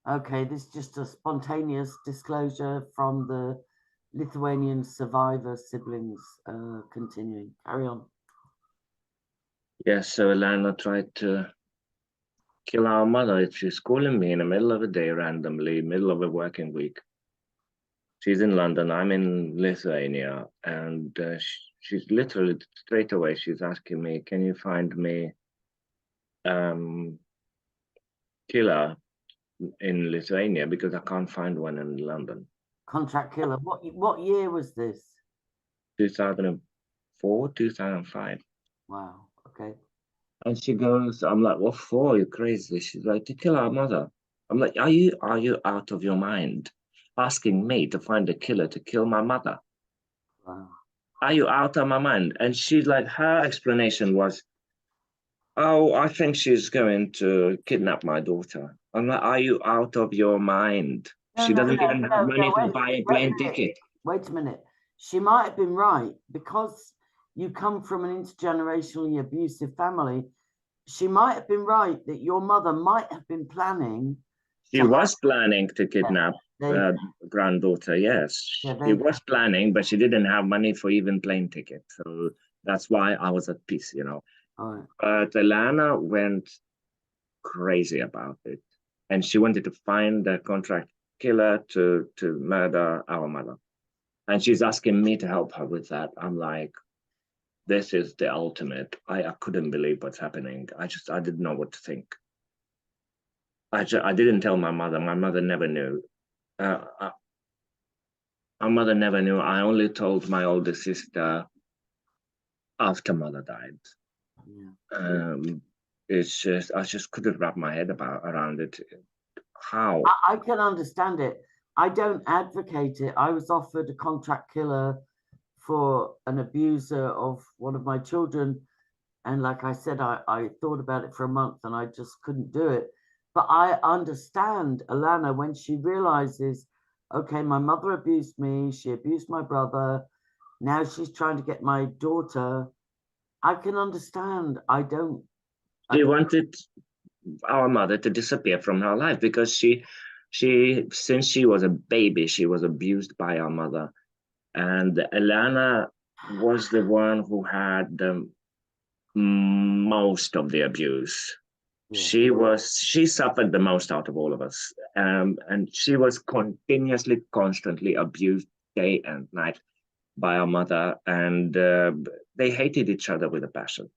Okay, this is just a spontaneous disclosure from the Lithuanian survivor siblings. Continuing. Carry on. Yes, so Alana tried to kill our mother. She's calling me in the middle of the day randomly, middle of a working week. She's in London, I'm in Lithuania, and she's literally straight away, she's asking me, can you find me um killer in Lithuania because I can't find one in London. Contract killer. What year was this? 2004, 2005. Wow. Okay. And she goes, I'm like, what for? You're crazy. She's like, to kill our mother. I'm like, are you out of your mind? Asking me to find a killer to kill my mother. Wow. Are you out of my mind? And she's like, her explanation was, oh, I think she's going to kidnap my daughter. I'm like, are you out of your mind? No, She no, doesn't no, even have no, money no. to Wait, buy a wait a plane minute. ticket. Wait a minute. She might have been right because you come from an intergenerationally abusive family. She might have been right that your mother might have been planning She to have. was planning to Yeah, kidnap they, her granddaughter, yes. yeah, She they. was planning, but she didn't have money for even plane ticket. So that's why I was at peace, you know. All right. But Alana went crazy about it. And she wanted to find the contract killer to murder our mother. And she's asking me to help her with that. I'm like, this is the ultimate. I couldn't believe what's happening. I didn't know what to think. I didn't tell my mother. My mother never knew. My mother never knew. I only told my older sister after mother died. Yeah. It's just I just couldn't wrap my head around it. How? I can understand it. I don't advocate it. I was offered a contract killer for an abuser of one of my children. And like I said, I thought about it for a month and I just couldn't do it. But I understand Alana when she realizes, okay, my mother abused me, she abused my brother. Now she's trying to get my daughter. I can understand. She wanted our mother to disappear from her life because she since she was a baby she was abused by our mother, and Alana was the one who had the most of the abuse. Yeah. She suffered the most out of all of us, and she was continuously constantly abused day and night by our mother, and they hated each other with a passion.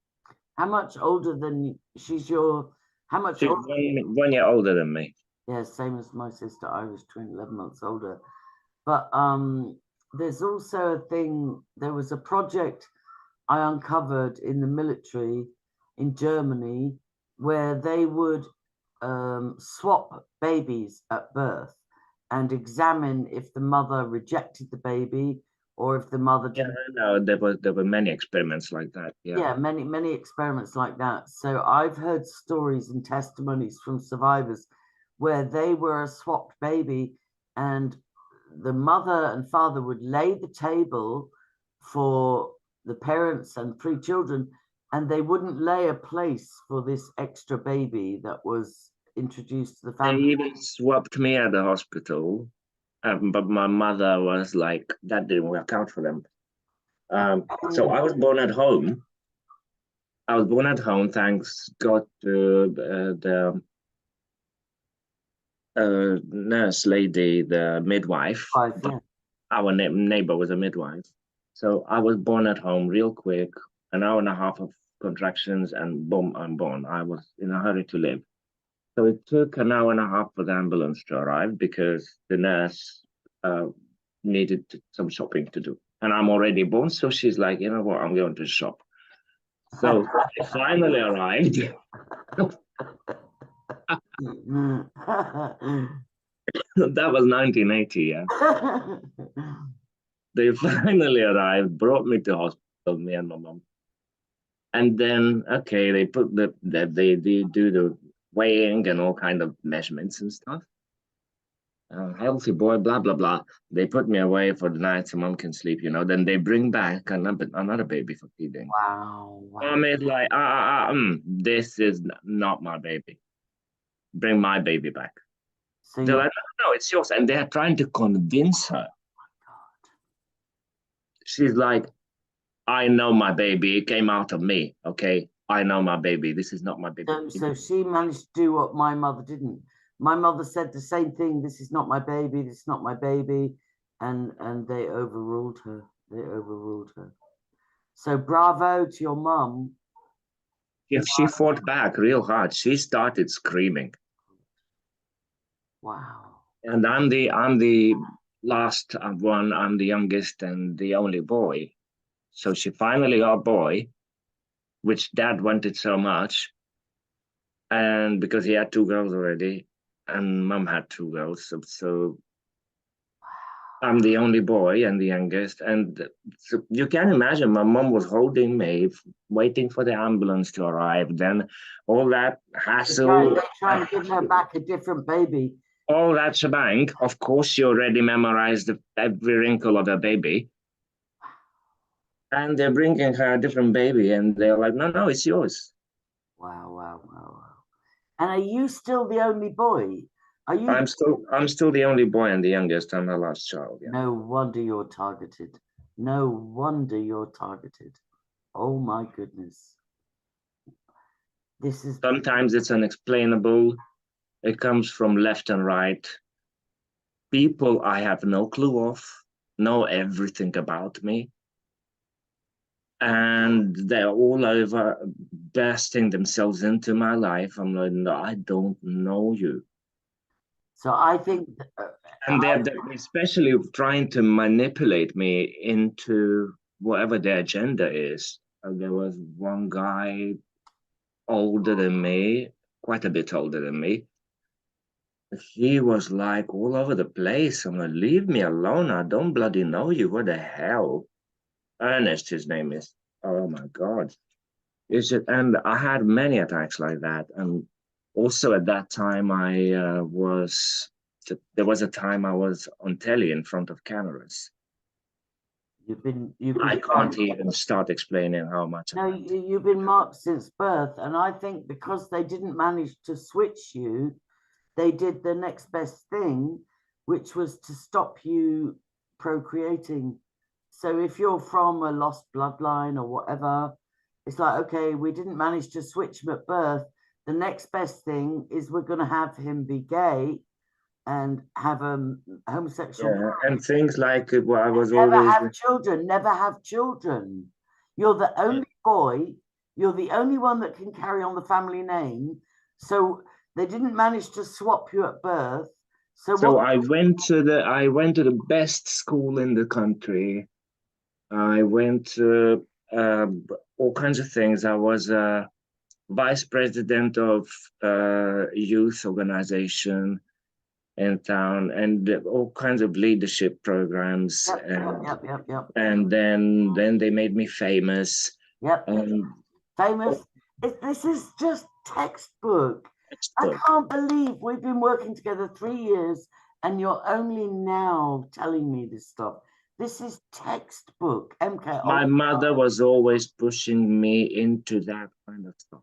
How much older than she's your, how much She's older? one year older than me. Yeah, same as my sister. I was 11 months older. But there's also a thing, there was a project I uncovered in the military in Germany where they would swap babies at birth and examine if the mother rejected the baby or if the mother Yeah, didn't. no, there were many experiments like that. Yeah. Yeah, many experiments like that. So I've heard stories and testimonies from survivors where they were a swapped baby and the mother and father would lay the table for the parents and three children, and they wouldn't lay a place for this extra baby that was introduced to the They family. even swapped me at the hospital, but my mother was like, that didn't work out for them. So I was born at home. I was born at home, thanks God to the nurse lady, the midwife. Yeah. Our neighbor was a midwife. So I was born at home real quick, an hour and a half of contractions, and boom, I'm born. I was in a hurry to live. So it took an hour and a half for the ambulance to arrive because the nurse uh, needed some shopping to do. And I'm already born, so she's like, you know what, I'm going to shop. So it finally arrived. That was 1980, yeah. They finally arrived, brought me to hospital, me and my mom. And then, okay, they put they do the weighing and all kind of measurements and stuff. Healthy boy, blah blah blah. They put me away for the night so mom can sleep, you know. Then they bring back another baby for feeding. Wow, wow. Mom is like, this is not my baby. Bring my baby back. So They're you, like, no, it's yours. And they're trying to convince her. She's like, I know my baby. It came out of me. Okay. I know my baby. This is not my baby. so she managed to do what my mother didn't. My mother said the same thing. This is not my baby. This is not my baby. And they overruled her. They overruled her. So bravo to your mum. If she fought back real hard, she started screaming. Wow. And I'm the last one. I'm the youngest and the only boy. So she finally got a boy, which dad wanted so much. And because he had two girls already, and mom had two girls. So I'm the only boy and the youngest. And so you can imagine my mom was holding me, waiting for the ambulance to arrive. Then all that hassle. They try and give her back a different baby. All that shebang. Of course, she already memorized every wrinkle of her baby. And they're bringing her a different baby, and they're like, no, no, it's yours. Wow, wow, wow, wow. And are you still the only boy? Are you? I'm still the only boy and the youngest. I'm her last child. Yeah. No wonder you're targeted. No wonder you're targeted. Oh my goodness. This is Sometimes it's unexplainable. It comes from left and right. People I have no clue of know everything about me. And they're all over bursting themselves into my life. I'm like, no, I don't know you. so I think And they're especially trying to manipulate me into whatever their agenda is. There was one guy older than me, quite a bit older than me. He was like all over the place. I'm like, leave me alone. I don't bloody know you. What the hell? Ernest, his name is. Oh my God. It's just, and I had many attacks like that. And also at that time, there was a time I was on telly in front of cameras. you've been I can't even start explaining how much. no, you've been marked since birth, and I think because they didn't manage to switch you, they did the next best thing, which was to stop you procreating. So if you're from a lost bloodline or whatever, it's like, okay, we didn't manage to switch him at birth. The next best thing is we're going to have him be gay and have a homosexual. Yeah, and things like well, I was never always have children, never have children. You're the only boy, you're the only one that can carry on the family name. So they didn't manage to swap you at birth. So I went to the best school in the country. I went to all kinds of things. I was vice president of youth organization in town, and all kinds of leadership programs. Yep. And then they made me famous. Yep. Famous. This is just textbook. I can't believe we've been working together 3 years and you're only now telling me this stuff. This is textbook. MK. My mother was always pushing me into that kind of stuff.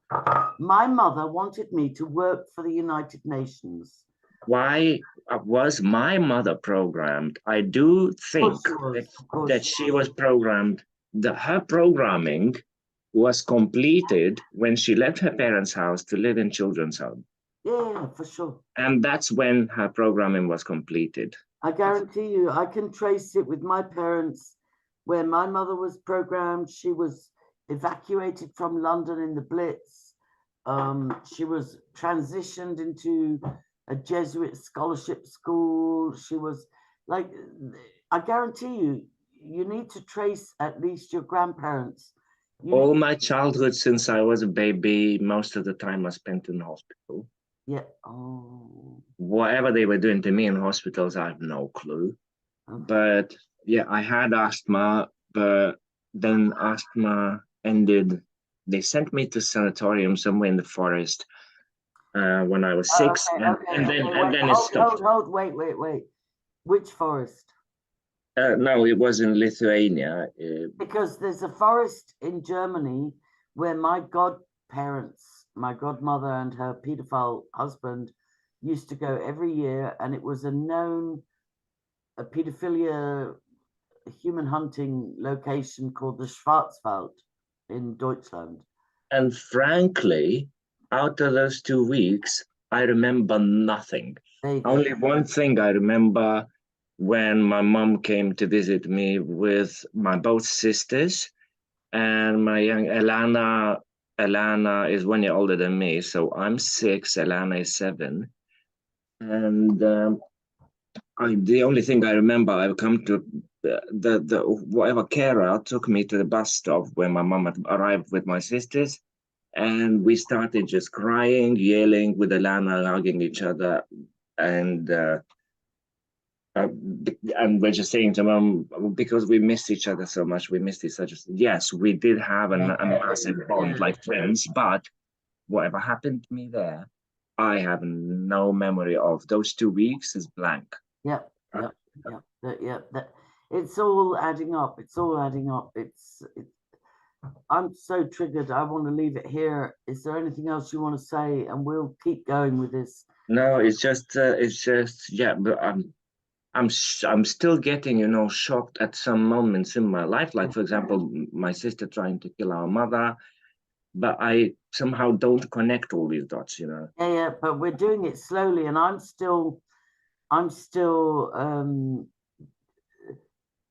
My mother wanted me to work for the United Nations. Why was my mother programmed? I do think that she was programmed. Her programming was completed when she left her parents' house to live in children's home. Yeah, for sure. And that's when her programming was completed. I guarantee you, I can trace it with my parents. Where my mother was programmed, she was evacuated from London in the Blitz. She was transitioned into a Jesuit scholarship school. She was like, I guarantee you, you need to trace at least your grandparents. All my childhood since I was a baby, most of the time I spent in hospital. Yeah. Oh. Whatever they were doing to me in hospitals, I have no clue. Okay. But yeah, I had asthma, but then asthma ended. They sent me to sanatorium somewhere in the forest when I was 6, and then it stopped. Wait. Which forest? No, it was in Lithuania. Because there's a forest in Germany where my godparents, my godmother and her pedophile husband, used to go every year, and it was a known pedophilia human hunting location called the Schwarzwald in Deutschland. And frankly, out of those 2 weeks, I remember nothing. Only one thing I remember, when my mom came to visit me with my both sisters, and my young Elana. Elana is 1 year older than me, so I'm 6, Elana is 7. And the only thing I remember, I've come to the whatever carer took me to the bus stop when my mom had arrived with my sisters, and we started just crying, yelling with Elana, hugging each other, and we're just saying to mom, because we missed each other so much, we missed each other. Yes, we did have a massive bond like twins, but whatever happened to me there, I have no memory of. Those 2 weeks is blank. Yeah. It's all adding up. It's all adding up. I'm so triggered. I want to leave it here. Is there anything else you want to say? And we'll keep going with this. No, it's just yeah, but I'm still getting, shocked at some moments in my life. Like, for example, my sister trying to kill our mother, but I somehow don't connect all these dots. Yeah, but we're doing it slowly, and I'm still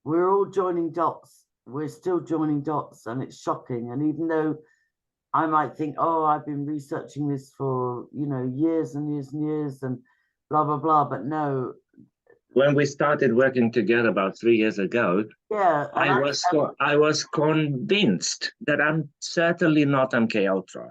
we're all joining dots. We're still joining dots, and it's shocking. And even though I might think, oh, I've been researching this for years and years and years, and blah blah blah, but no. When we started working together about 3 years ago, yeah, I was convinced that I'm certainly not MK Ultra.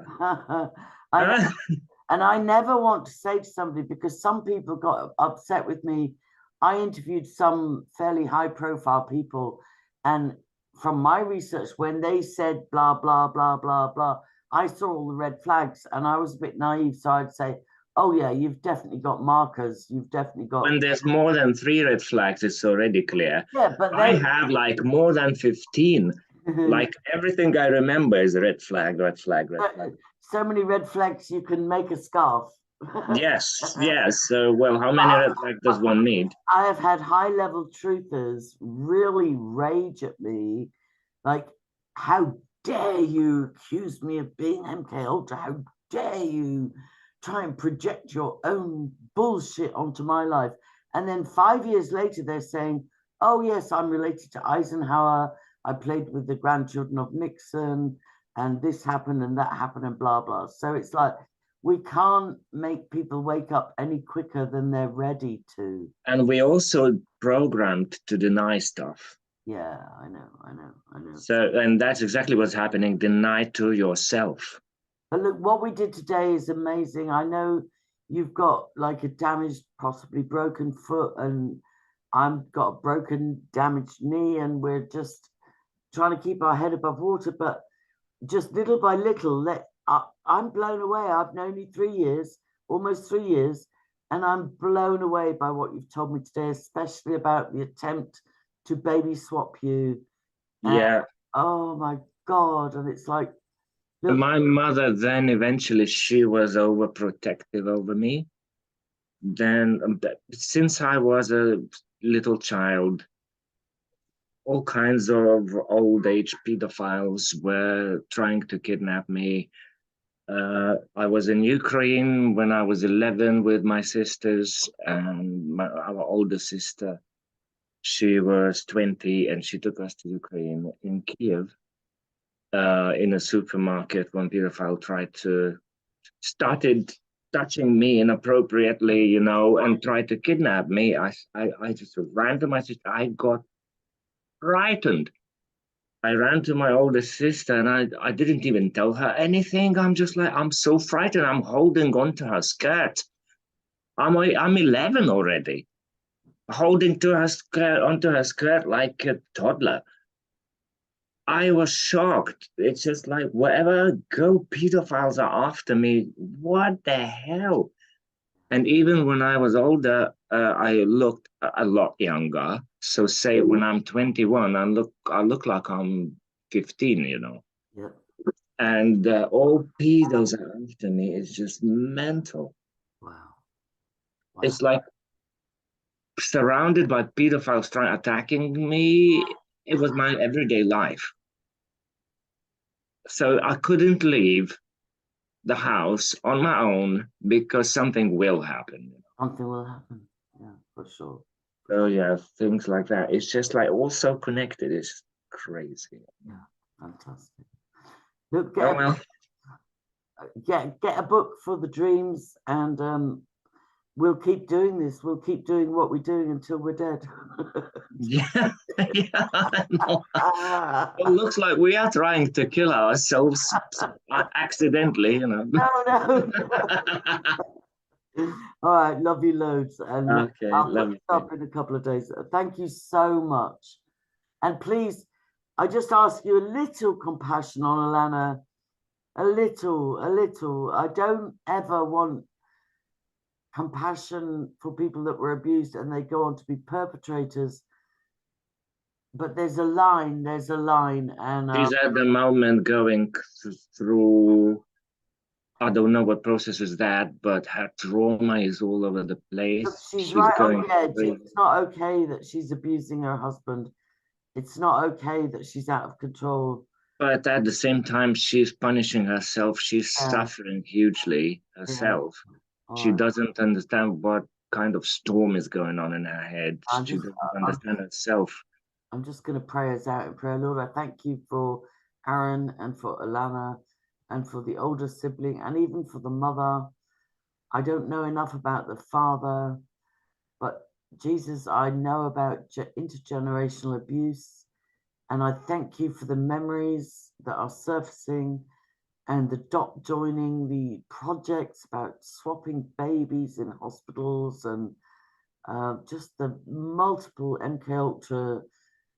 And I never want to say to somebody, because some people got upset with me. I interviewed some fairly high profile people, and from my research, when they said blah, blah, blah, blah, blah, I saw all the red flags, and I was a bit naive. So I'd say, oh yeah, you've definitely got markers. You've definitely got. When there's more than 3 red flags, it's already clear. Yeah, but I have like more than 15. Like, everything I remember is a red flag, red flag, red flag. So many red flags, you can make a scarf. Yes. So, well, how many red flags does one need? I have had high-level truthers really rage at me, like, how dare you accuse me of being MK Ultra? How dare you try and project your own bullshit onto my life? And then 5 years later, they're saying, oh, yes, I'm related to Eisenhower. I played with the grandchildren of Nixon, and this happened and that happened and blah, blah. So it's like, we can't make people wake up any quicker than they're ready to. And we also programmed to deny stuff. Yeah, I know. So, and that's exactly what's happening. Deny to yourself. But look, what we did today is amazing. I know you've got like a damaged, possibly broken foot, and I've got a broken, damaged knee, and we're just trying to keep our head above water. But just little by little, I'm blown away. I've known you 3 years, almost 3 years, and I'm blown away by what you've told me today, especially about the attempt to baby swap you. Yeah. Oh my God. And it's like, look, my mother then eventually, she was overprotective over me. Then, since I was a little child, all kinds of old age pedophiles were trying to kidnap me. I was in Ukraine when I was 11 with my sisters, and our older sister, she was 20, and she took us to Ukraine. In Kiev, in a supermarket, one pedophile started touching me inappropriately, and tried to kidnap me. I just ran to my sister. I got frightened. I ran to my older sister, and I didn't even tell her anything. I'm just like, I'm so frightened. I'm holding onto her skirt. I'm 11 already, holding to her skirt, onto her skirt like a toddler. I was shocked. It's just like, wherever I go, pedophiles are after me. What the hell? And even when I was older, I looked a lot younger. So say when I'm 21, I look like I'm 15, Yeah. And all pedos are after me is just mental. Wow. It's like surrounded by pedophiles trying attacking me. It was my everyday life. So I couldn't leave the house on my own because something will happen. Something will happen. Yeah, for sure. So yeah, things like that. It's just like all so connected. It's crazy. Yeah, fantastic. Look, Oh well. get a book for the dreams, and we'll keep doing this. We'll keep doing what we're doing until we're dead. Yeah, yeah. I know. It looks like we are trying to kill ourselves accidentally, you know. No. All right, love you loads, and Okay, I'll love put you it up in a couple of days. Thank you so much, and please, I just ask you a little compassion on Alana, a little. I don't ever want compassion for people that were abused and they go on to be perpetrators. But there's a line, and She's at the moment going through, I don't know what process is that, but her trauma is all over the look, place. she's She's right on going the edge. through. It's not okay that she's abusing her husband. It's not okay that she's out of control. But at the same time, she's punishing herself. She's Yeah, suffering hugely yeah. herself. All She right. doesn't understand what kind of storm is going on in her head. I'm She just, doesn't I'm, understand herself. I'm just going to pray us out in prayer. Lord, I thank you for Aaron and for Alana and for the older sibling and even for the mother. I don't know enough about the father, but Jesus, I know about intergenerational abuse. And I thank you for the memories that are surfacing and the dot joining, the projects about swapping babies in hospitals, and just the multiple MK Ultra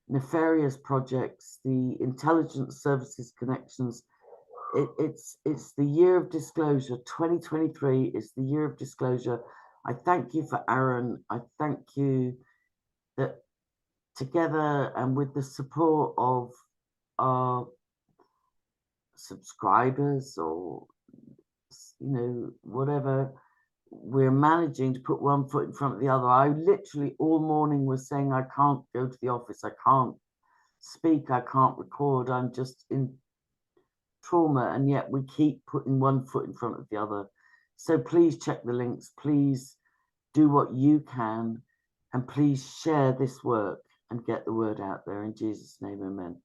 nefarious projects, the intelligence services connections. It's the year of disclosure. 2023 is the year of disclosure. I thank you for Aaron. I thank you that together and with the support of our subscribers, or whatever, we're managing to put one foot in front of the other. I literally all morning was saying I can't go to the office, I can't speak, I can't record, I'm just in trauma, and yet we keep putting one foot in front of the other. So please check the links, please do what you can, and please share this work and get the word out there in Jesus' name, amen.